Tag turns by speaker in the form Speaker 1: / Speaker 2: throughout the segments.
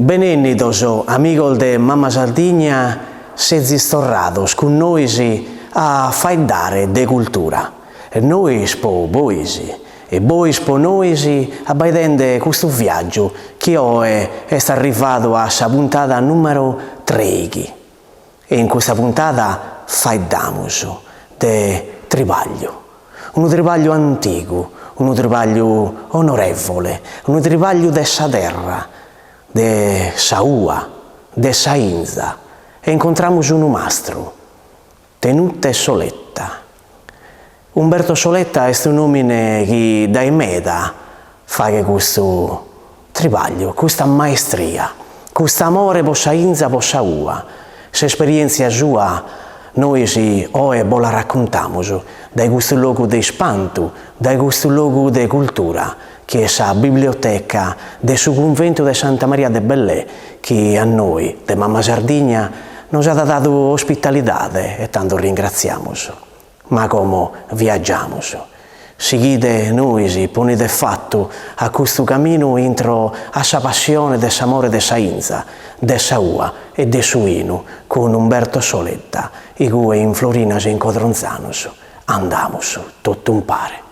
Speaker 1: Benennidos, amigos de Mamma Sardigna, sezi storrados con noi a faidare de cultura. E noi po boisi, e bois po noi abbaidende questo viaggio che è arrivato a sa puntata numero 3. E in questa puntata faidamus de tribaglio. Un tribaglio antico, un tribaglio onorevole, un tribaglio de sa terra, de sa ua, de sa inza, e incontramos un mastro, Tenute Soletta. Umberto Soletta è un uomine che da meda fa questo tribaglio, questa maestria, questo amore per sa inza, per sa ua. Se esperienza sua noi oggi la raccontiamo da questo luogo di spanto, da questo luogo di cultura, che è la biblioteca del suo convento di Santa Maria de Bellè, che a noi, di Mamma Sardigna, nos ha dato ospitalità e tanto ringraziamo. Ma come viaggiamo? Seguite noi, ponete fatto a questo cammino entro a sa passione del amore de sa inza, de sa ua e de suino con Umberto Soletta, i cui in Florina in Codronzanos. Andamus, tutto un pare.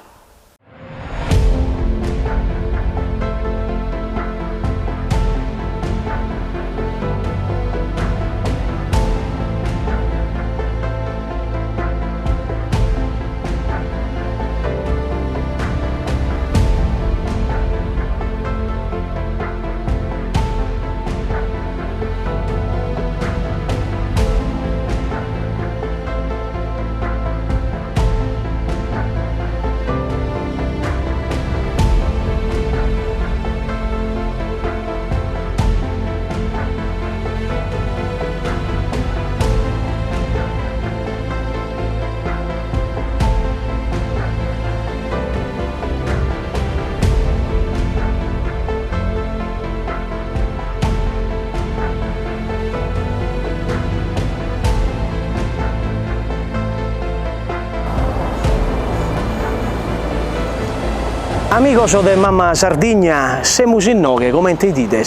Speaker 1: Amigos de Mamma Sardigna, siamo in noi, come ti dite,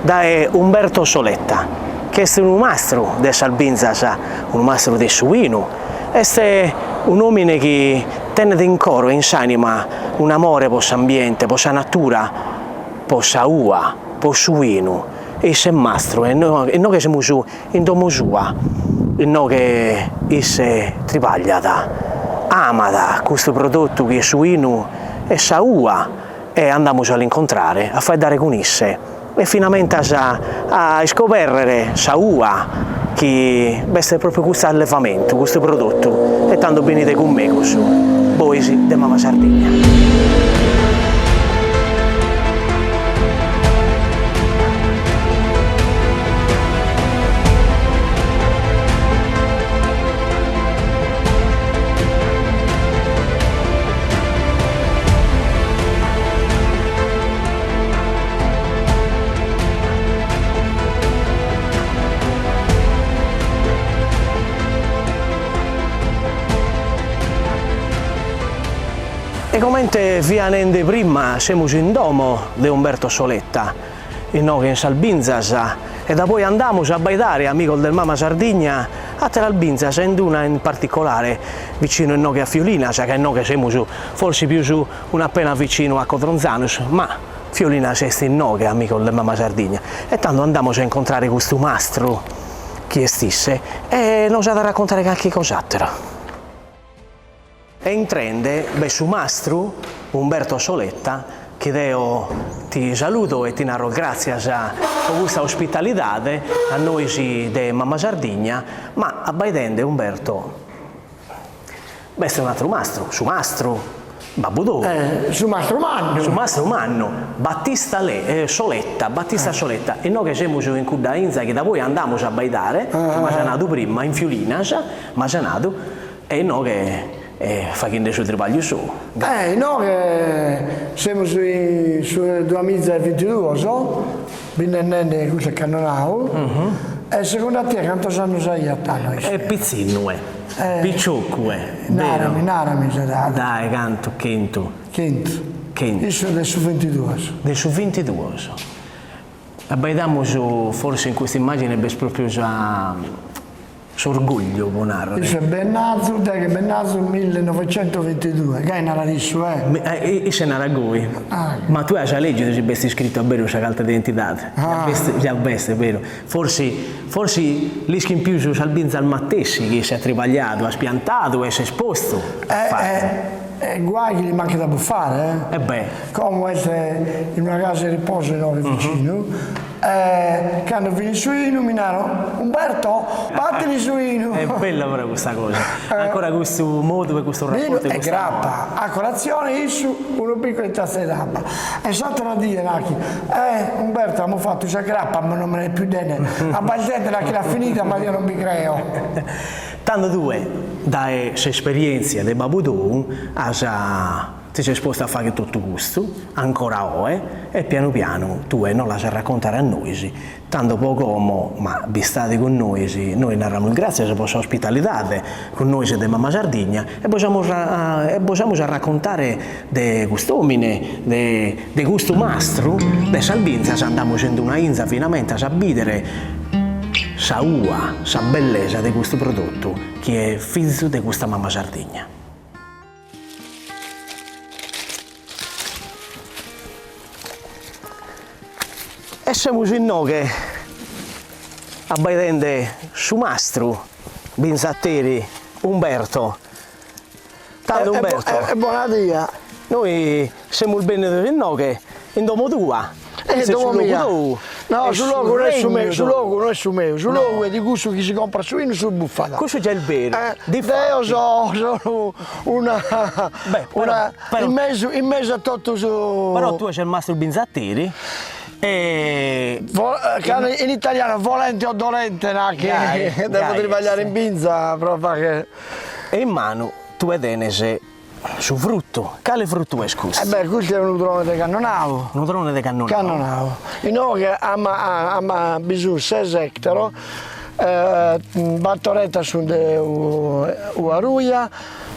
Speaker 1: da Umberto Soletta, che è un mastro di Salbinza, un mastro di suino, è un uomo che tiene in coro, in s'anima, un amore per l'ambiente, per la natura, per la ua, per il suino, e è mastro, e noi che siamo in domo sua, e noi che è tribaglia, ama questo prodotto che è suino, e sa ua, e andiamo all'incontrare, a fare dare con esse, e finalmente a scoprire sa ua, che è proprio questo allevamento, questo prodotto, e tanto venite con me, voi di Mamma Sardigna. E come vi anende prima, siamo in domo di Umberto Soletta, e noi in Salbinzas, e da poi andiamo a baidare, amico del Mamma Sardigna, a Teralbinzas, in una in particolare, vicino a noi a Fiolina, che noi siamo forse più su una appena vicino a Codronzanos, ma Fiolina è in noi, amico del Mamma Sardigna, e tanto andiamo a incontrare questo mastro che stesse, e nos ha da raccontare qualche cos'altro. E in trende, su mastro Umberto Soletta, che Deo ti saluto e ti narro grazie per questa ospitalità a noi di Mamma Sardigna, ma a baidende Umberto, è un altro mastro, su mastro, Babudò.
Speaker 2: Su mastro Manno.
Speaker 1: Su mastro Manno, Battista Soletta, Soletta, e noi che siamo in Cudainza, che da voi andiamo a baidare, ma c'è nato prima, in Fiolina, ma c'è nato, e noi che facendo il suo trabalho su.
Speaker 2: Noi siamo sul 2022, venendo questo cannonau, e secondo te quanti anni sei a Tano?
Speaker 1: È pizzino, picciocco, vero?
Speaker 2: Narami,
Speaker 1: dai, canto, quinto.
Speaker 2: Quinto. Isso é su 22.
Speaker 1: Su 22. Vediamo forse in questa immagine è proprio già orgoglio buonarro.
Speaker 2: Questo è Benazzo, che Benazzo 1922, che è nella rissu,
Speaker 1: E se ne ragui. Ma tu hai già legge se sei iscritto a bere una carta d'identità. Già veste, vero? Forse l'ischi in più su Salbinza al Mattessi che si è trivagliato, ha spiantato e si è esposto.
Speaker 2: Guai che gli manca da buffare, come essere in una casa di riposo in vicino, quando vieni suino mi dicono Umberto, battili suino.
Speaker 1: È bella però questa cosa, ancora questo modo e questo rapporto.
Speaker 2: E grappa, a colazione issu una piccola tazza di d'acqua. E saltano a dire, Umberto abbiamo fatto questa grappa ma non me ne è più bene, a Balzente l'ha finita ma io non mi creo.
Speaker 1: Tanto due, dalle esperienze del Babudou, ti sei esposto a fare tutto questo, ancora oggi, e piano piano tu non la sai raccontare a noi, tanto poco ma vi state con noi narriamo il grazie per la vostra ospitalità con noi di Mamma Sardegna e possiamo raccontare di quest'uomine, di questo mastro, di Salbinza, se andiamo facendo una inza finalmente a sapere sa ua, sa bellezza di questo prodotto che è figlio di questa Mamma Sardegna. E siamo in noi che abbaidende su mastro Binzatteri Umberto. Tanto Umberto.
Speaker 2: Buona dia.
Speaker 1: Noi siamo il bene di noi che in domo tua.
Speaker 2: Domo mia. No, sul logo non è su me, sul logo non è su me, sul logo è di gusto che si compra suino sul buffata.
Speaker 1: Questo è già il vero.
Speaker 2: Io sono in mezzo a tutto su.
Speaker 1: Però tu sei il mastro Binzatteri.
Speaker 2: In italiano volente o dolente, che devo trivagliare in binza proprio che.
Speaker 1: E in mano tu vedenese su frutto, quale frutto è scusa?
Speaker 2: Questo è un udrone di cannonavo.
Speaker 1: Un udrone di cannonavo.
Speaker 2: Cannonavo. In noi abbiamo bisogno di 6 ettari, battoretta su Uaruia,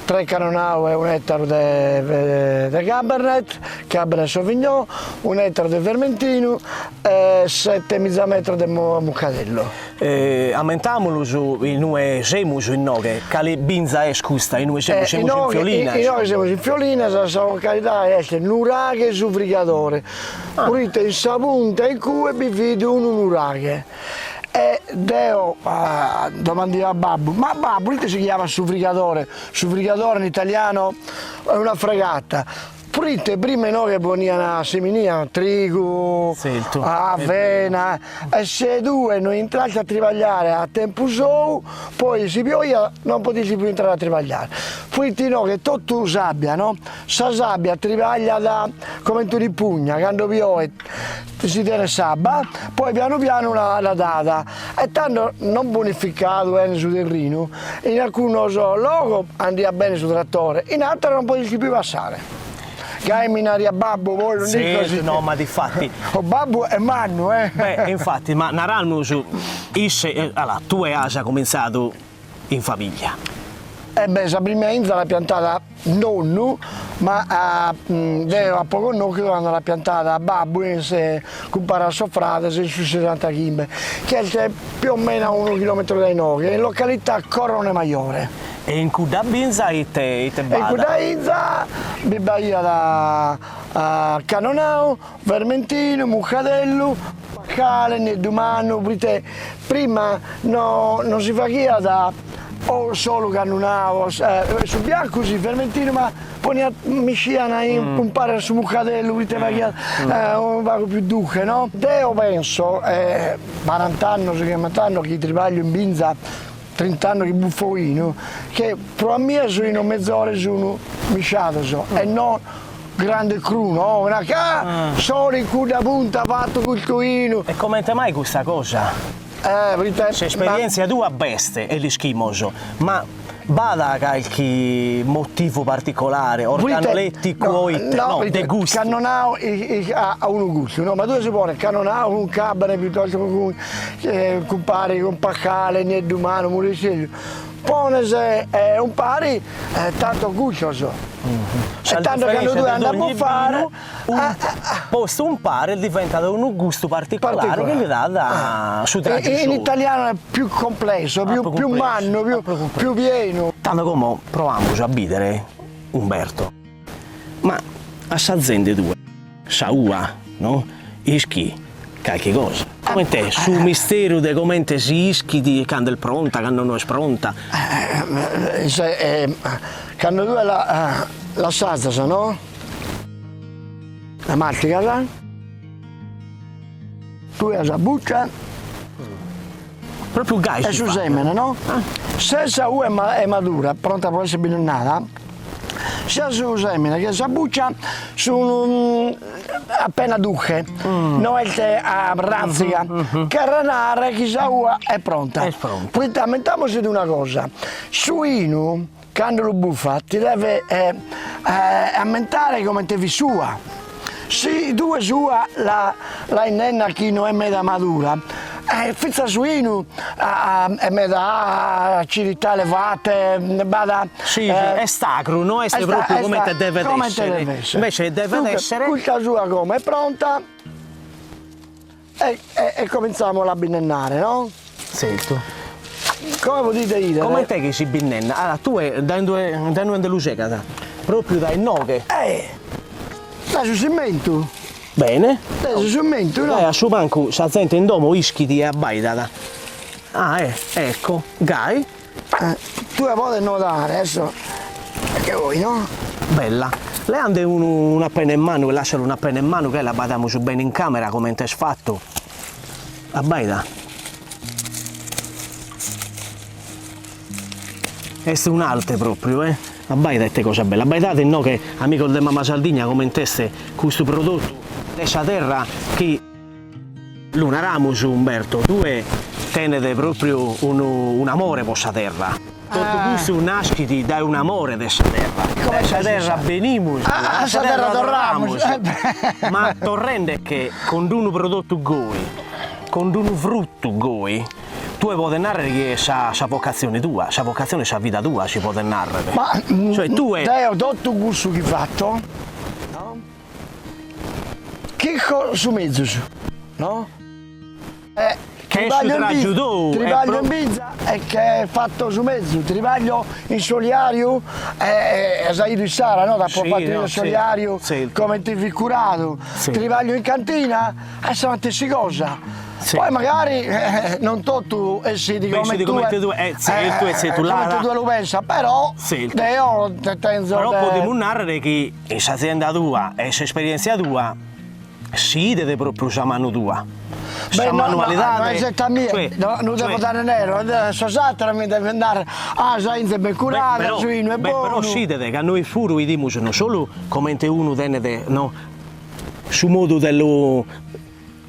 Speaker 2: 3 cannonau e 1 ettaro di Cabernet Sauvignon, 1 ettaro di Vermentino e 7 mezza metri di Muccadello.
Speaker 1: Aumentamolo su noi siamo in noi, quale binza è scusta, noi siamo in fiolina.
Speaker 2: Noi siamo in fiolina, la sua qualità è nuraghe su frigatore. Pulite in sapunta in cui bivide un nuraghe. E Deo domandai a Babbo, ma Babbo, si chiama suffrigatore in italiano è una fregata. Prima noi che venivano a seminia, trigo, avena, e se due non entrati a trivagliare a tempo suo, poi si pioggia, non potessi più entrare a trivagliare. Poi no, che tutto sabbia, no? Sa sabbia trivaglia come tu di pugna, quando piove si tiene sabba, poi piano piano la data. E tanto non bonificato bene sul terreno, in alcuni logo andiva bene sul trattore, in altri non potessi più passare. Che minari a Babbo, voi non dico così.
Speaker 1: No, ma di fatti.
Speaker 2: Babbo è Mannu,
Speaker 1: infatti, ma narralmo su. Allora, tu hai già cominciato in famiglia.
Speaker 2: La prima inza l'ha piantata nonno, ma a poco no che l'hanno piantata a Babbo e si compara a sua frate su 60 km, che è più o meno a 1 chilometro dai noi, in località Corrone Maiore.
Speaker 1: E in cui da binza e te bada?
Speaker 2: In cui da binza, bibaia da Cannonau, Vermentino, Muccadello, Cale, Nedumano, prima non si faceva da o solo Cannonau, su bianco sì, Vermentino, ma poi misciana un pare su Muccadello, un poco più duce, no? Io penso, 40 anni, 50 anni che trivaglio in binza, 30 anni che buffoino, che per a me sono mezz'ora sono misciato e non grande cruno, una solo in cui da punta fatto col coino.
Speaker 1: E come te mai questa cosa? Se esperienza tua beste e li schimoso, ma bada qualche motivo particolare, organoletti, de gusti?
Speaker 2: Cannonau ha un gusto, no? Ma dove si pone? Cannonau con Cabernet piuttosto con pari, con Paccale, Nedumano, Muricello. Pone se un pari tanto gustoso. E tanto che due andiamo a fare,
Speaker 1: posto un pare diventa un gusto particolare che gli dà da su
Speaker 2: in italiano è più complesso, più manno, più pieno.
Speaker 1: Tanto come proviamo a bidere, Umberto, ma a Sazzende 2, Saua, no? Ischi, qualche cosa. Come te, su mistero di come te si ischi di quando è pronta, quando non è pronta.
Speaker 2: Quando tu è la salsa, no? La mastica, tu hai la buccia
Speaker 1: Proprio gai
Speaker 2: e sul semene, no? Se la uva è madura, pronta per essere binnata, sia sul semene che la buccia sono appena duche, non è a razzica, che ranare che la uva è pronta.
Speaker 1: È pronta.
Speaker 2: Quindi mettiamoci di una cosa, suino, quando lo buffa, ti deve aumentare come te vi sua. Se due sua la innenna chi non è meda madura, fizza suino è meda acidità elevate, bada.
Speaker 1: Sì, è sacro, non è proprio come te deve essere. Invece deve essere.
Speaker 2: Questa sua come è pronta e cominciamo a binnennare, no?
Speaker 1: Certo.
Speaker 2: Come potete dire?
Speaker 1: Come te che si binnenna? Allora, tu da dove lucecata? Proprio dai noghe.
Speaker 2: Dai sul cemento.
Speaker 1: Bene.
Speaker 2: Dai sul cemento, no?
Speaker 1: A su manco, sa gente in domo ischi di abbaidata. Ecco, gai.
Speaker 2: Tu la puoi notare adesso, perché vuoi, no?
Speaker 1: Bella. Le ande una penna in mano e lascialo una penna in mano che la badiamo su bene in camera come te fatto. Abbaida. È un'alte proprio, Abbaida è cosa bella. Abbaidate no che amico di mamma Sardegna commentesse questo prodotto della terra che l'una Ramos Umberto, due tenete proprio un amore per questa terra. Tutto questo nasce da un amore della terra. Questa terra venimus, questa terra torramos. Ma torrende che con un prodotto goi, con un frutto goi, tu puoi narrare che sa vocazione tua, sa vocazione, sa vita tua ci puoi narrare.
Speaker 2: Ma
Speaker 1: cioè tu è.
Speaker 2: Te ho detto un gusto che fatto, no? Che su mezzo, no?
Speaker 1: Che trivaglio
Speaker 2: in pizza e che è fatto su mezzo, trivaglio in soliario è Zaid di Sara, no? Da
Speaker 1: Sì,
Speaker 2: fatto
Speaker 1: no,
Speaker 2: in soliario
Speaker 1: sì.
Speaker 2: come ti vi curato,
Speaker 1: Sì.
Speaker 2: trivaglio in cantina e sono stesse cose.
Speaker 1: Sì.
Speaker 2: Poi magari non tu essi come tu
Speaker 1: lo
Speaker 2: pensa, però
Speaker 1: sì.
Speaker 2: io tenzo
Speaker 1: Però potremmo narrare che questa azienda tua e questa esperienza tua si deve proprio a mano tua.
Speaker 2: Beh,
Speaker 1: manualità
Speaker 2: non è setta mia, non devo dare nero, adesso mi deve andare senza ben curata, suino è buono.
Speaker 1: Però si deve che a noi furu vediamo non solo come uno tiene, no, su modo dello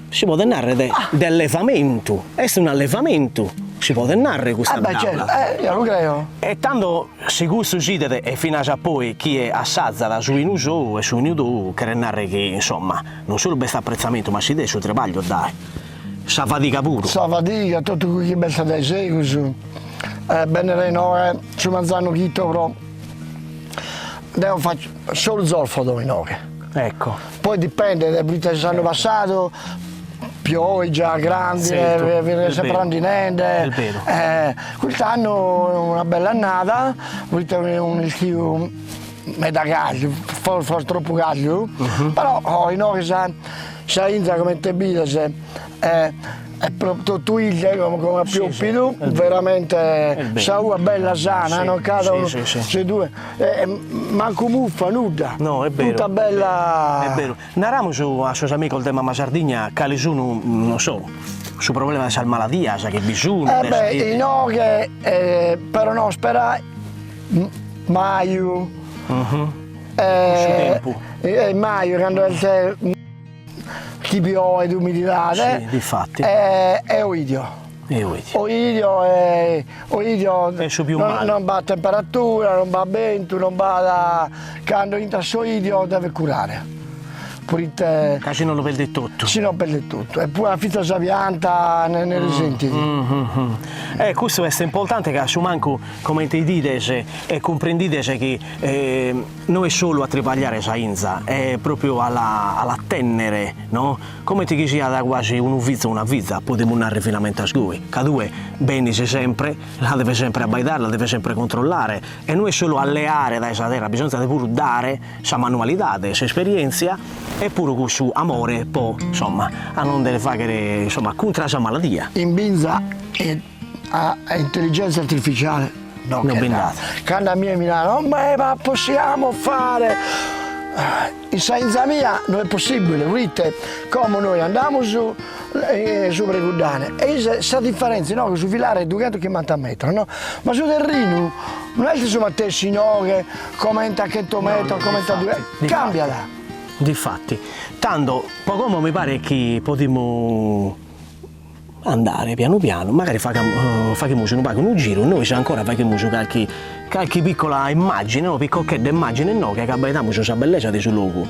Speaker 1: si può narrare dell'allevamento, è un allevamento, si può narrare questa
Speaker 2: certo, io lo credo.
Speaker 1: E tanto si gusto sidere e fino a poi chi è assazza da su inuso e su inudo che narrare che insomma non solo questo apprezzamento ma si deve su trabaglio dai, sa fatica pure.
Speaker 2: Sa fatica, tutto quello che bella dai segui, bene no, ci mangiano chitto però, devo fare solo zolfo dove no.
Speaker 1: Ecco.
Speaker 2: Poi dipende, le vite che hanno passato, pioggia grandi, se prendi niente. Quest'anno una bella annata, un schifo metà caglio, forse troppo caglio, però noi sa inza come te vede è proprio tuiglia come più più veramente sa una bella sana, non cado se due manco muffa nuda,
Speaker 1: no è vero,
Speaker 2: tutta bella.
Speaker 1: È vero. Narramo su a suoi amici del mamma Sardegna quali sono non so su problema di maladia, sa che bisogna
Speaker 2: no che però no spera maio maio quando chi piove umidità
Speaker 1: difatti
Speaker 2: è oidio. Oidio non va a temperatura, non va a vento, non va da quando entra soidio deve curare. pure
Speaker 1: Che non lo perde tutto.
Speaker 2: si non perde tutto. E poi la fitta si pianta ne risenti.
Speaker 1: Questo è importante che su manco come ti dite e comprendite che non è solo a tripagliare Sainza, è proprio alla tenere, no? Come ti sia da quasi una vizza, potremmo andare finalmente a sgui. Cadue bene sempre, la deve sempre abbaidare, la deve sempre controllare e non è solo alleare da essa terra, bisogna pure dare sa manualità, sa esperienza e pure con su amore, poi insomma, a non deve fare insomma contro la malattia.
Speaker 2: In Binza a intelligenza artificiale no,
Speaker 1: non
Speaker 2: che
Speaker 1: bendate.
Speaker 2: Canna mia Milano, ma possiamo fare in Sainza mia non è possibile, vedete come noi andiamo su Precudane e questa differenza no, che su filare è 200 metri no? Ma su terreno non è che su Mattessi no che commenta a 100 metri, commenta a 200 cambiala.
Speaker 1: Difatti, tanto poco mi pare che potremmo andare piano piano, magari facciamo un giro, noi se ancora facciamo qualche piccola immagine, no, piccolchetta immagine, no, che abbiamo questa bellezza di sul luogo,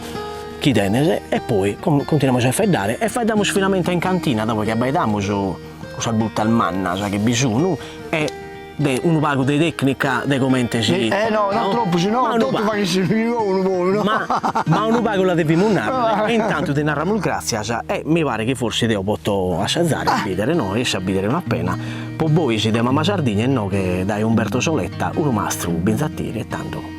Speaker 1: chi tenese, e poi continuiamo a faddare e facciamo finalmente in cantina, dopo che abbiamo questa butta al manna, che bisogna, e un paio di tecnica di come si...
Speaker 2: no, non troppo, sennò tutto fa che si uno
Speaker 1: ma un paio la dobbiamo narrare, e intanto ti narriamo il grazie, e mi pare che forse devo poter assaggiare a bidere, no, riesci a bidere una pena, poi voi siete Mamma Sardegna e no che dai Umberto Soletta, un mastro, un benzattieri e tanto...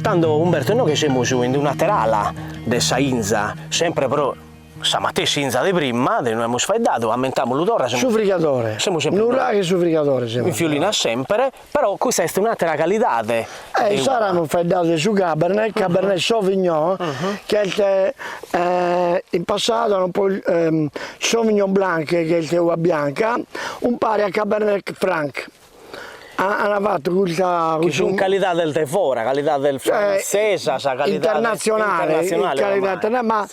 Speaker 1: Tanto Umberto, noi che siamo su in una terala di Sainza, sempre però stamattina Inza di prima, noi abbiamo sfaidato, aumentiamo l'odore.
Speaker 2: Su frigatore, non che su frigatore.
Speaker 1: In fiolina sempre, però questa è un'altra qualità.
Speaker 2: Saranno sfaidato su Cabernet Sauvignon, che in passato hanno un po' Sauvignon Blanc, che è il uva bianca, un pari a Cabernet Franc. Hanno fatto questa
Speaker 1: qualità del tefora, qualità del francese, qualità
Speaker 2: internazionale, ma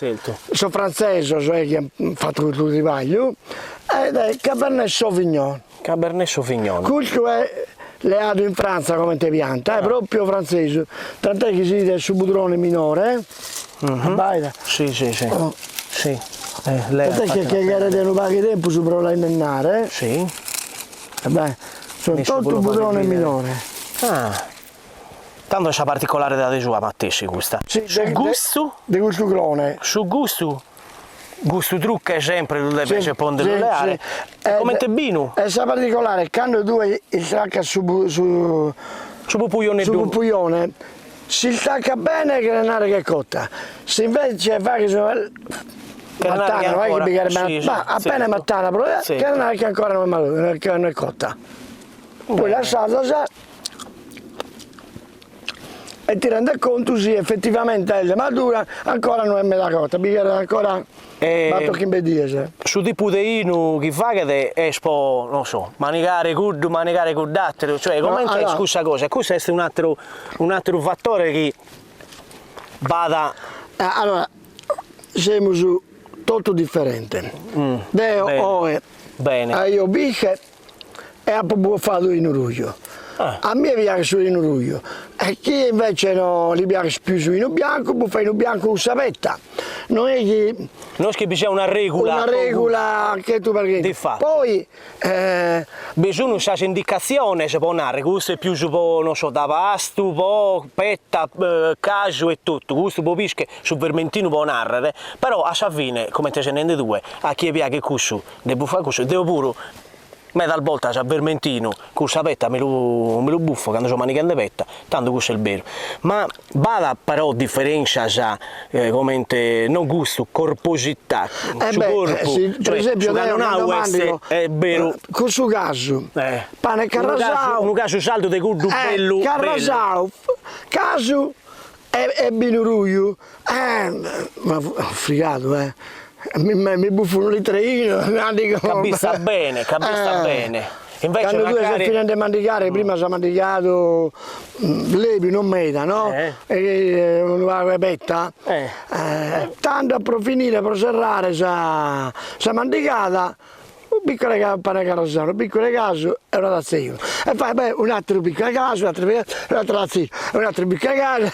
Speaker 2: sono francese, cioè che hanno fatto questo trivaglio, Ed è Cabernet Sauvignon.
Speaker 1: Cabernet Sauvignon.
Speaker 2: Questo è leato in Francia come pianta, è proprio francese. Tant'è che si dice su budrone minore. Baita.
Speaker 1: Sì, sì, sì.
Speaker 2: Oh.
Speaker 1: Sì. Lei ha
Speaker 2: Tant'è
Speaker 1: fatto
Speaker 2: che era di un paio di tempo su per la innennare.
Speaker 1: Sì.
Speaker 2: Vabbè, sono
Speaker 1: Messo
Speaker 2: tutto
Speaker 1: quello
Speaker 2: budrone
Speaker 1: per vedere.
Speaker 2: minore.
Speaker 1: Ah. Tanto c'è particolare da sua, Mattessi questa.
Speaker 2: Sì,
Speaker 1: Su gusto?
Speaker 2: Di questo clone.
Speaker 1: Su gusto? Gusto trucca è sempre il invece ponte nucleare. Come te binu?
Speaker 2: È particolare, quando tu stacca su
Speaker 1: Pupuglione
Speaker 2: si stacca bene che non è che cotta. Se invece fa che sono mattana, non è che bicchiere bene, ma appena mattana, però che non è che ancora non è cotta. Poi la salsa e ti rende conto se effettivamente è matura, ancora non è mezza cotta, bicchiere ancora batto che impedisce.
Speaker 1: su tipo di inu che fa che è po', non so, manicare curdo, manicare curdattero, cioè come è questa cosa? Questo è un altro fattore che vada.
Speaker 2: Allora, siamo su tutto differente. Deo
Speaker 1: bene.
Speaker 2: io biche e a proprio fatto in ruglio. A me piace su in ruglio. E chi invece no, gli piace più su in bianco, può fare in bianco con sapetta. Non è che
Speaker 1: Non è che bisogna una regola.
Speaker 2: una regola che tu perché.
Speaker 1: Di fatto.
Speaker 2: Poi
Speaker 1: bisogna usare indicazione se può narrare, questo è più su non so, da pasto, po', petta, cacio e tutto, questo può pische su vermentino può narrare, però a fine, come te se ne due, a chi piace questo, devo fare questo, devo pure. Me talvolta c'è vermentino, con la petta me lo buffo quando sono manicando petta, tanto questo è il vero. Ma vada però differenza come non gusto, corposità, su corpo,
Speaker 2: sì, per
Speaker 1: cioè,
Speaker 2: esempio
Speaker 1: non ha questo è vero.
Speaker 2: Con suo caso, pane carrasau,
Speaker 1: un caso saldo di curdo bello,
Speaker 2: carrasau, caso è binuruio, ma frigato, mi buffano le treino,
Speaker 1: capista bene, bene. Invece
Speaker 2: quando tu sei
Speaker 1: magari
Speaker 2: finendo di mandicare, prima si è mandicato levi, non meta, no? E una petta. Tanto per finire, per serrare, si è mandicata, un piccolo pane carrosano, un piccolo caso e una tazzina. E poi un altro piccolo caso, un altro tazzino, un altro piccolo caso.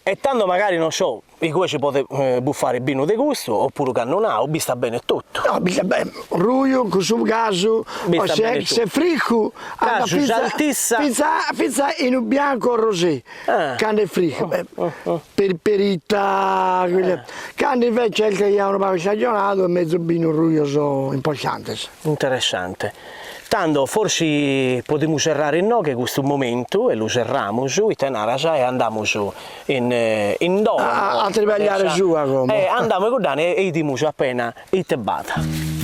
Speaker 1: e tanto magari non so, i cui ci potete buffare il vino di gusto, oppure che non ha, o vi sta bene tutto.
Speaker 2: No, mi sta bene, ruglio, con suo caso, se fricco, pizza in un bianco rosé, quando è fricco, per perita, quando invece è il che ha un po' stagionato, mezzo vino ruglio sono importanti.
Speaker 1: Interessante. Tanto forse potremmo serrare in no che questo momento e lo serramo su e tenarasa e andiamo su in dono
Speaker 2: a tribagliare su come
Speaker 1: andiamo a guardare e diamo appena e te bata.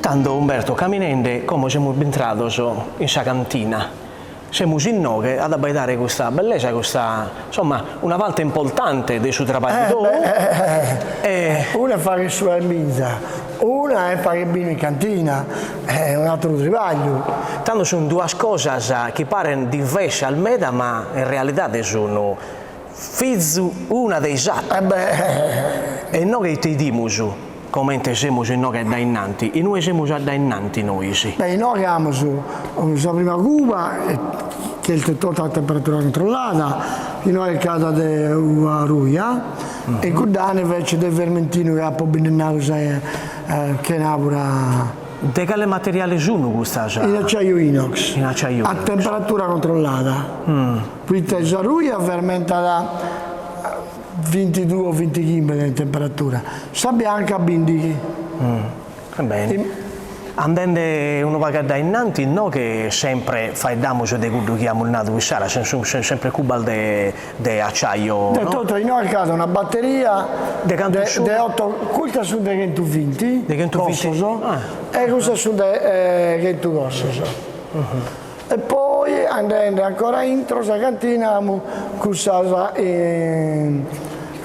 Speaker 1: tanto Umberto, camminando come siamo entrati in sa cantina, siamo in noi che ad abbaitare questa bellezza, questa, insomma, una volta importante dei suoi travagliatori.
Speaker 2: Una fa che sua in misa, una è fare bene in cantina, è un altro travaglio.
Speaker 1: Tanto sono due cose che pare diverse al meda, ma in realtà sono figli una dei altri. E noi che ti diciamo, come siamo noi che da innanti, e noi siamo già da innanti noi. Sì.
Speaker 2: Beh, noi abbiamo la prima cuba, che è il tutto a temperatura controllata, fino a casa della ruia, e con Dane invece del vermentino che ha poi benedetto che natura.
Speaker 1: De quale materiale sono questa?
Speaker 2: In acciaio inox,
Speaker 1: In acciaio
Speaker 2: a
Speaker 1: inox.
Speaker 2: temperatura controllata. Quindi la ruia fermenta da 22 o 25 di temperatura. Sa bianca bindi.
Speaker 1: Va bene. Andando uno va da innanti, no che sempre fai damage di quello che abbiamo nato qui, sempre cubal di acciaio.
Speaker 2: No? Tutto in noi casa una batteria
Speaker 1: di
Speaker 2: 8, questa sono di 120, e questa sono di 120. E poi andando ancora intro la cantina abbiamo questa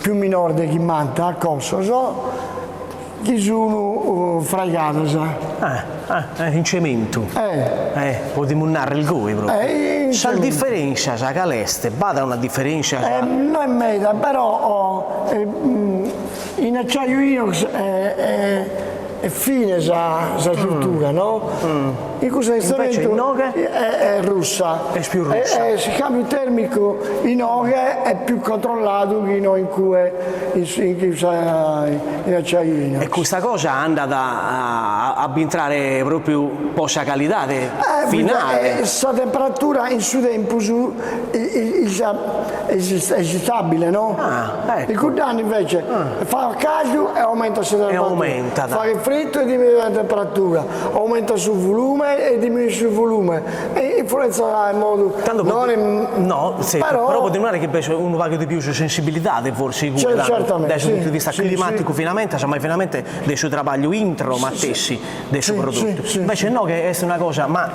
Speaker 2: più minore di chi manta a Kosovo, che sono fregate.
Speaker 1: In cemento. Potremmo narrare il goi proprio. C'è la differenza, sa caleste, vada una differenza.
Speaker 2: Non è meta, però in acciaio inox è fine la struttura, no? In questo instrumento è russa.
Speaker 1: È più russa.
Speaker 2: Il cambio termico in oghe è più controllato che in acciaio inox.
Speaker 1: E questa cosa è andata a entrare proprio poca qualità finale.
Speaker 2: Questa temperatura in suo tempo è stabile, no?
Speaker 1: Ecco.
Speaker 2: Il curdano invece fa caldo e aumenta la temperatura. Fa il freddo e diminue la temperatura, aumenta sul volume e diminuisce il volume e influenza in modo
Speaker 1: però può dimostrare che uno va di più su sensibilità forse
Speaker 2: certamente
Speaker 1: dal punto di vista climatico finalmente del suo lavoro intro ma stessi del suo prodotto invece no che è una cosa ma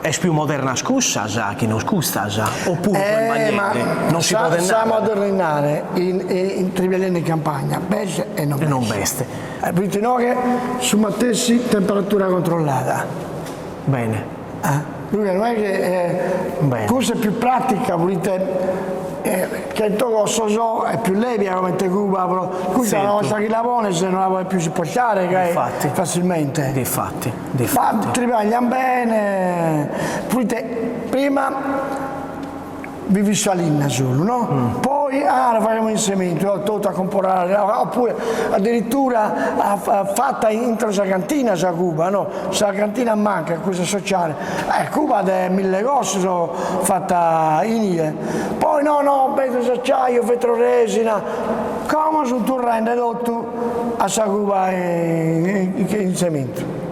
Speaker 1: è più moderna scusa che non scusa oppure non si può
Speaker 2: sa modernare in trivelline in campagna beste e non
Speaker 1: beste
Speaker 2: quindi no che su mattessi temperatura controllata.
Speaker 1: Bene.
Speaker 2: Dunque non è che cosa è più pratica, volete che il togo è più leve come te cuba, quindi una volta che lavora se non la vuoi più si può portare facilmente.
Speaker 1: Difatti.
Speaker 2: Ma travagliamo bene, prima vivi salina solo, no? Poi la faremo in cemento, tutto a comprare, oppure addirittura fatta entro la cantina sa Cuba, no? La cantina manca, questa sociale. Cuba è 1000 cose sono fatta in IE. Poi vetro d'acciaio, vetro resina, come su tu rende tutto a sa Cuba in cemento.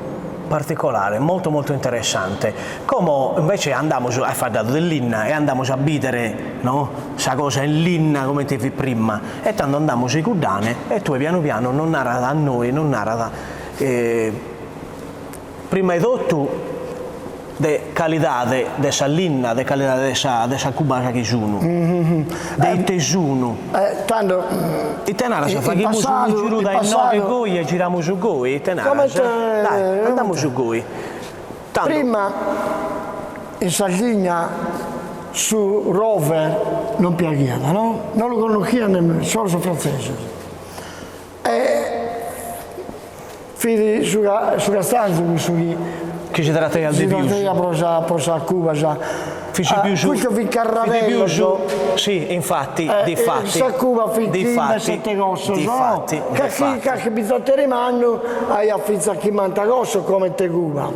Speaker 1: Particolare, molto interessante. Come invece andiamo a fare dato dell'inna e andiamo a bidere, no? Sa cosa in linna come ti fi prima e tanto andiamo sui cudane e tu piano piano non narrata a noi, non narrata prima di tutto de qualità de sallinna, de qualità de sa cubana che sono, dei tesuno.
Speaker 2: Tanto
Speaker 1: e tenara sa facciamo un giro dai nove goi e giriamo su goi e tenara. Dai, andiamo su goi. Tanto.
Speaker 2: Prima in Sardegna su Rover non piaghiava, no? Non lo conosceva nemmeno, solo su francese. E fidi sulla stanza
Speaker 1: che si tratta di più.
Speaker 2: Per Cuba già. Questo fi Carravello.
Speaker 1: Sì, infatti, di fatti.
Speaker 2: Sa Cuba fi 7 cose, no? Che bizzottere manno hai affizzato chi manta cose come te Cuba.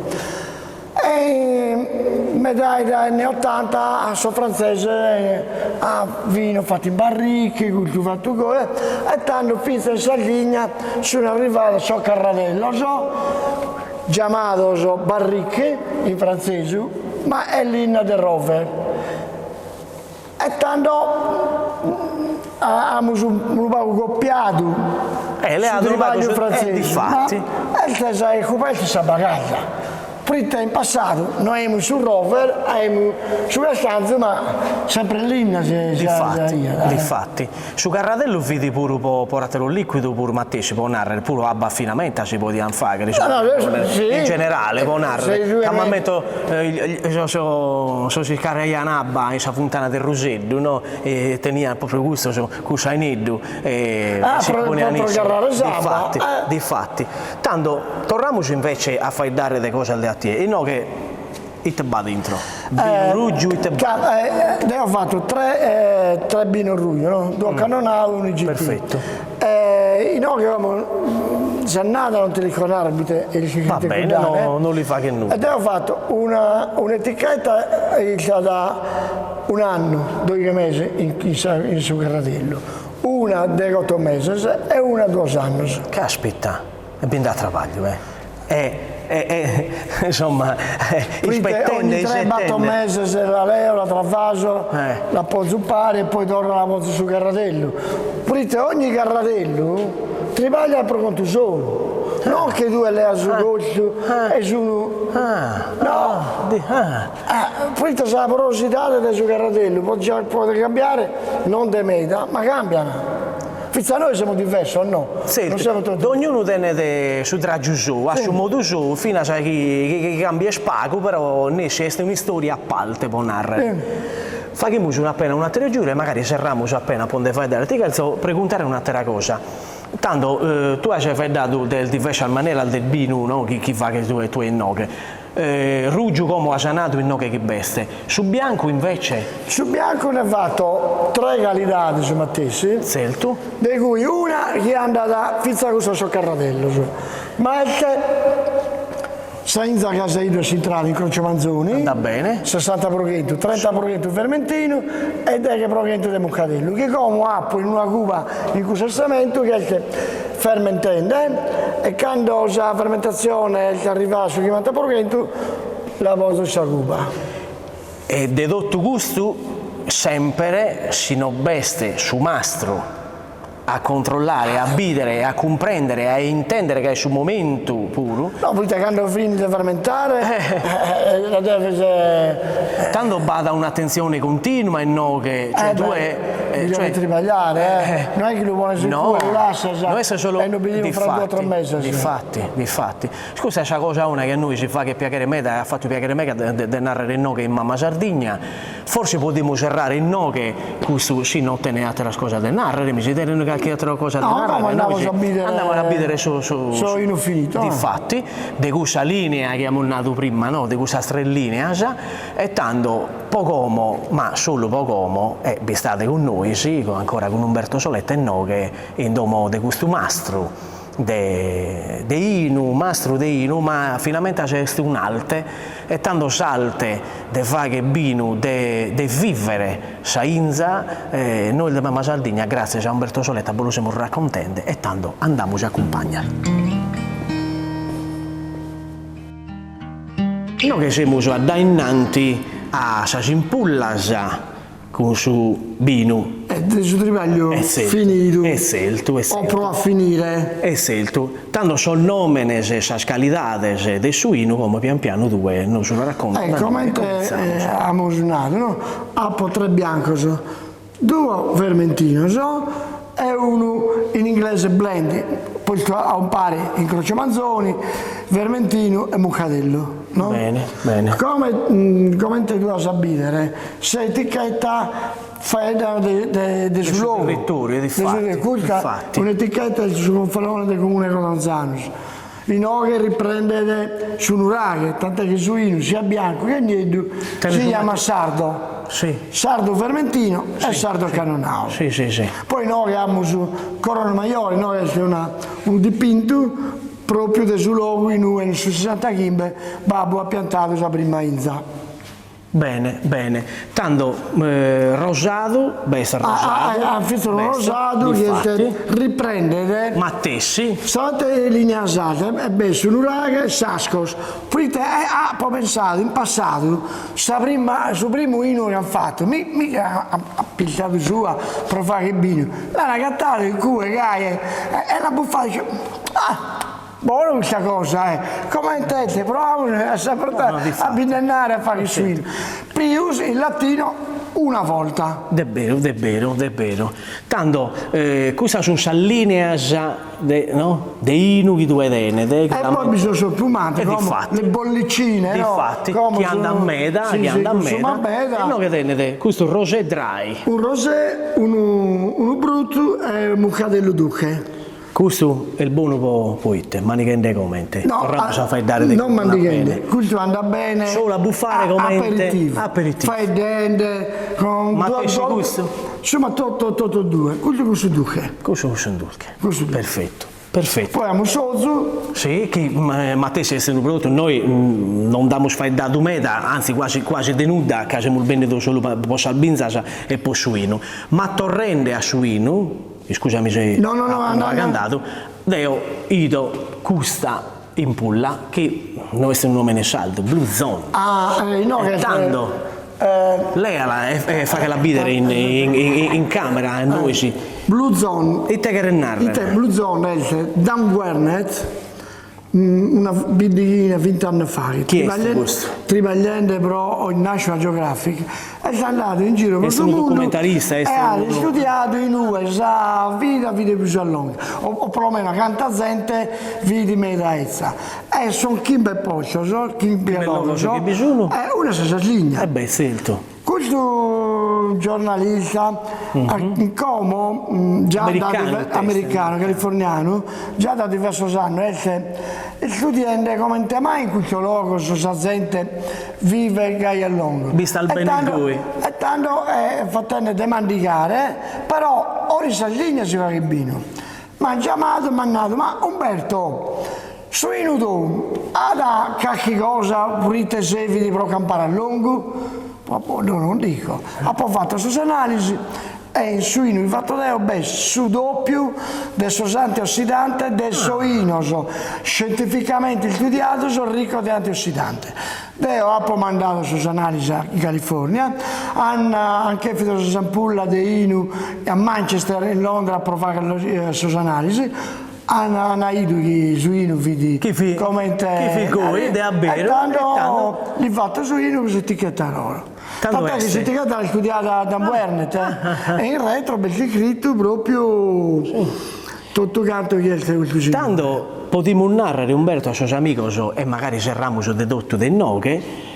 Speaker 2: E metà degli anni 80 a San francese a vino fatto in barriche, coltivato e tanto finita in Sardegna sono arrivato a Carravello, chiamato barriche in francese, ma è l'inna del Rover. E tanto abbiamo un poco copiato
Speaker 1: le ha trovato
Speaker 2: francese,
Speaker 1: difatti.
Speaker 2: questa è coperta sa bagaglia. Prima in passato noi siamo sul rover, siamo sulla stanza, ma sempre l'inna
Speaker 1: Difatti, su Carratello vedi pure portatelo liquido pure Matteo si può narrare, pure a baffinamento si può fare, in generale può narrare. Come metto si caraianabba in sa fontana del Rosello, no? E tenia proprio gusto con Saineddu e si pone a difatti. Tanto torniamoci invece a fare dare le cose alle altre. E no che te va dentro Ruggio
Speaker 2: ho fatto tre Bino Ruggio, no? Due Cannonau e un IGT.
Speaker 1: Perfetto.
Speaker 2: No che se nada non ti ricordare
Speaker 1: va bene, non li fa che nulla.
Speaker 2: Ed ho fatto un'etichetta da un anno, 2 mesi in su Carratello, una di 8 mesi e una 2 anni.
Speaker 1: Caspita, è ben da travaglio, insomma,
Speaker 2: ogni 3-4 mesi se la leo, la travaso, la posso zuppare e poi torno la posso su Carratello. Prima ogni Carratello travaglia per conto solo, non che tu lei su goccio e su prima se la porosità del suo Carratello può cambiare, non de meta, ma cambiano. Fizza noi siamo diversi o no?
Speaker 1: Ognuno tiene su traggio suo, a suo modo suo, fino a che cambia spago, però nesce è una storia a parte può narrare. Facciamo appena un'altra giura e magari serriamo appena ponte fare della tica, preguntare un'altra cosa. Tanto tu hai fatto del diverso maniera del Bino, no? Chi fa che tu e no. Ruggio come ha sanato in nocche che beste. Su bianco invece?
Speaker 2: Su bianco ne ho fatto 3 qualità su Mattessi, di cui una che è andata fissa con su Carratello, ma senza casa idrocentrale in Croce Manzoni,
Speaker 1: va bene.
Speaker 2: 60%, 30% fermentino e 10% di muccatello, che come acqua in una cuba in cui sessamento che è fermentente e quando la fermentazione arriva sul 50% la posa in cuba.
Speaker 1: E dedotto gusto sempre si non beste su mastro a controllare, a bidere, a comprendere, a intendere che è sul momento puro.
Speaker 2: No, poi quando finisce di fermentare la deve
Speaker 1: tanto bada un'attenzione continua e no che
Speaker 2: bisogna tribagliare, non è che lo vuole sicuro, lo lascia
Speaker 1: solo
Speaker 2: e non vediamo fra 2 o 3 mesi.
Speaker 1: Difatti. Scusa, c'è cosa una che a noi ci fa che piacere me, ha fatto piacere me di narrare il no che in Mamma Sardegna, forse potremmo serrare il no che questo sì non ottiene altre cose da narrare, mi si tengono qualche altra cosa da narrare. Andiamo a bidere su
Speaker 2: infinito.
Speaker 1: Difatti, di questa linea che abbiamo nato prima, no? Di questa strillinea, e tanto pocomo, ma solo pocomo, vi state con noi, sì, ancora con Umberto Soletta e no che in domo di questo mastro de Inu, mastro de Inu, ma finalmente c'è un'alte e tanto salte de fare binu de vivere sainza noi di Mamma Sardegna grazie a Umberto Soletta lo siamo raccontenti e tanto andiamo a accompagnare. Noi che siamo da innanti a Sasimpullas con su Binu.
Speaker 2: Su tribaglio finito.
Speaker 1: O
Speaker 2: provo a finire.
Speaker 1: Tanto sono nomene se scalidades de suino come pian piano due non se lo racconto.
Speaker 2: Come abbiamo suonato, no? Appo 3 bianco, 2 fermentino, e uno in inglese blend, poi a un pari in Croce Manzoni, vermentino e muccatello. No?
Speaker 1: Bene.
Speaker 2: Come tu a sapere, se etichetta fai dei
Speaker 1: scrittori, difatti.
Speaker 2: Un'etichetta sul confalone del comune Cotanzano. L'inoghe riprende su Nuraghe, tant'è che su Inu sia bianco che niente, si chiama sardo. Sardo fermentino e sardo cannonau. Poi noi abbiamo su Corona Maiore, noi abbiamo un dipinto proprio del suo luogo in su 60 chimbe, babbo ha piantato la prima inza.
Speaker 1: Bene. Tanto rosato,
Speaker 2: ha fatto un rosato che riprende
Speaker 1: Mattessi.
Speaker 2: State lineasate, e su Nuraghe e Sascos. Poi ha pensato in passato, su primo vino che hanno fatto, mica ha pigliato sua per fare il vino. L'hanno cattato in cui e la buffata dice, buona questa cosa, come intende, proviamo a sapere a binnennare a fare il suino. Pius in latino una volta.
Speaker 1: È vero, è vero, è vero. Tanto, questa sono linea già, no? Dei inu che tu vedi.
Speaker 2: E poi bisogna soppumare, le bollicine,
Speaker 1: difatti,
Speaker 2: no?
Speaker 1: Che andano a meta,
Speaker 2: sì,
Speaker 1: che andano a
Speaker 2: sì,
Speaker 1: meta. E no che tenete, questo rosé dry.
Speaker 2: Un rosé, uno brutto e un muccadello duche.
Speaker 1: Questo è il buono poi te, manichende commente.
Speaker 2: No,
Speaker 1: fai dare
Speaker 2: non manichende, questo andrà bene.
Speaker 1: Solo a buffare commente.
Speaker 2: Aperitivo. Fai dente con
Speaker 1: ma pesce questo?
Speaker 2: Insomma, tutto due. Questo duche.
Speaker 1: Questo è un duche. Perfetto. Perfetto.
Speaker 2: Poi abbiamo sozu.
Speaker 1: Sì, che, ma te sei essendo prodotto, noi non diamo fai da meta, anzi quasi denuda, che abbiamo il bene solo per salbinza e per suino. Ma torrende a suino, scusami se
Speaker 2: non
Speaker 1: ha cantato, deo ido custa in pulla che non è un nome ne saldo, Blue Zone.
Speaker 2: No, che
Speaker 1: tanto lei fa che la bidere in camera e noi sì.
Speaker 2: Blue Zone.
Speaker 1: E te che renarre?
Speaker 2: Blue Zone è Dan Wernet, una biddina 20 anni fa.
Speaker 1: Chi è questo?
Speaker 2: Tribagliente però in National Geographic. E è andato in giro per il mondo.
Speaker 1: Documentarista,
Speaker 2: ha studiato in USA vita più lunga, o perlomeno canta gente vita medaezza. E sono Kimbe Posto, Kimbe Posto. Una stessa linea.
Speaker 1: Beh, scelto.
Speaker 2: Questo giornalista già americano, californiano, già da diversi anni, è studente come mai in questo luogo questa gente vive gai a lungo.
Speaker 1: Vista il bene di lui.
Speaker 2: E tanto è fatto demandicare, però ora in Sardegna si va bene. Ma chiamato, ma Umberto, su in tu, ha qualche cosa pulite sevidi per campare a lungo? No, non dico. Ha poi fatto questa analisi e in suino il fatto su doppio del suo antiossidante del soino, scientificamente studiato, sono ricco di antiossidanti. Deo ha poi mandato questa analisi in California, hanno anche fatto questa ampulla di Inu a Manchester e Londra a provare questa analisi. Hanno ido che suino vidi come te e tanto li fatto suino che si etichettano. Tanto che si etichetta studiata da Wernet e in retro è scritto proprio tutto quanto che è il
Speaker 1: tanto potremmo narrare Umberto a suoi amici e magari cerramo dedotto del noghe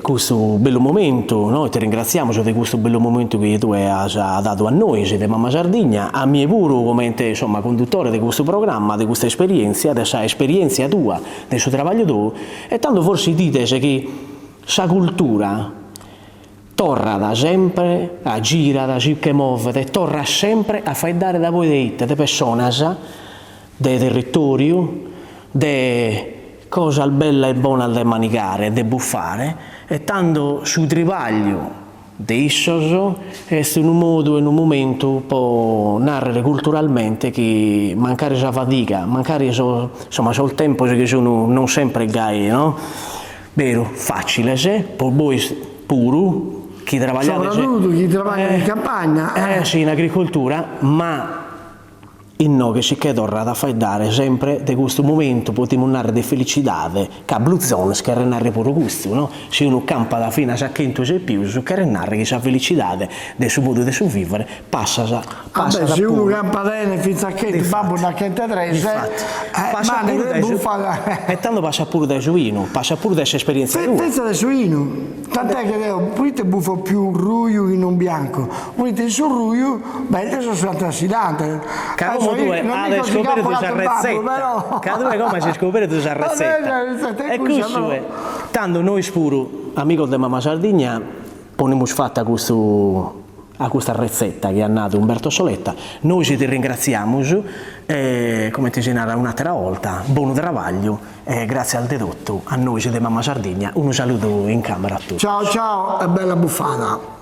Speaker 1: questo bello momento, noi ti ringraziamo di questo bello momento che tu hai dato a noi, di Mamma Sardegna, a mie pure come insomma, conduttore di questo programma, di questa esperienza, della esperienza tua, del suo lavoro tuo, e tanto forse dite che la cultura torna da sempre, a gira da circa muove, torna sempre a fare dare da voi delle persone, del territorio, de cosa bella e buona da manicare, da buffare, e tanto sul trivaglio di issoso è in un modo e in un momento può narrare culturalmente che mancare la fatica, mancare insomma il tempo che sono non sempre gai, no? Vero, facile, per voi puro, chi lavora
Speaker 2: soprattutto chi lavora in campagna.
Speaker 1: Sì, in agricoltura, ma in noi che si torna da fare dare sempre di questo momento potremmo narrare di felicità che a Blue Zone che renare pure questo, no? Se uno campa da fine a sacchetto c'è più, su che renare che sa felicità del suo modo di vivere passa
Speaker 2: se uno campa bene fino a sacchetto babbo da gente trese
Speaker 1: e tanto passa pure da suino, passa pure da esperienza
Speaker 2: pensa da suino, tant'è che devo pulite buffo più un ruio che non bianco, pulite sul ruio beh sono stato assidante.
Speaker 1: Tu hai scoperto questa ricetta, come si scopre questa ricetta e questo è tanto noi spuro amico di Mamma Sardegna ponemo fatta a questa ricetta che ha nato Umberto Soletta, noi ti ringraziamo come ti segnala un'altra volta, buon lavoro e grazie al dedotto a noi di Mamma Sardegna un saluto in camera a tutti.
Speaker 2: Ciao e bella buffata.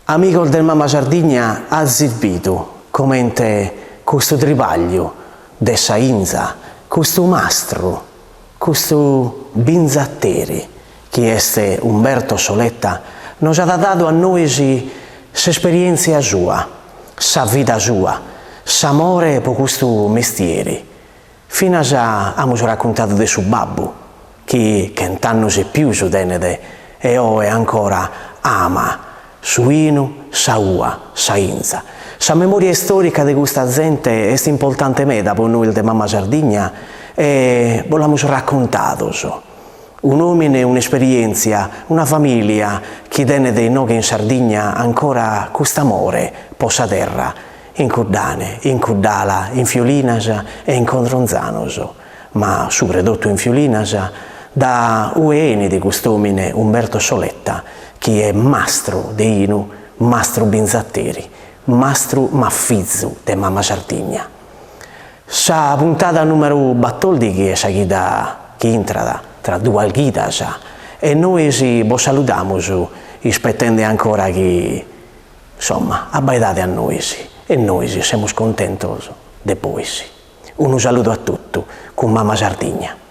Speaker 1: Amico del Mamma Sardigna ha zibito commente questo tribaglio de sainza, questo mastro, questo binzatteri che è Umberto Soletta nos ha dato a noi l'esperienza sua, sa vita sua, s'amore per questo mestiere. Fino a già abbiamo raccontato del suo babbo, che 100 anni più su tenede e ora ancora ama su inu, sa ua, sa inza. La memoria storica di questa gente è importante per noi di Mamma Sardigna e vogliamo raccontato. Un uomo, un'esperienza, una famiglia che tiene dei noi in Sardegna ancora questo amore per la terra, in Curdane, in Curdala, in Fiolinas e in Condronzanos, ma soprattutto in Fiolinas, da ueni di quest'uomo Umberto Soletta, che è mastro di Inu, mastro Binzatteri, mastro maffizzo di Mamma Sardigna. Sa puntata numero 14 è quella che entra tra due alghidas e noi vi salutiamo aspettando ancora che insomma abbaidate a noi e noi siamo contenti di voi. Un saluto a tutti con Mamma Sardigna.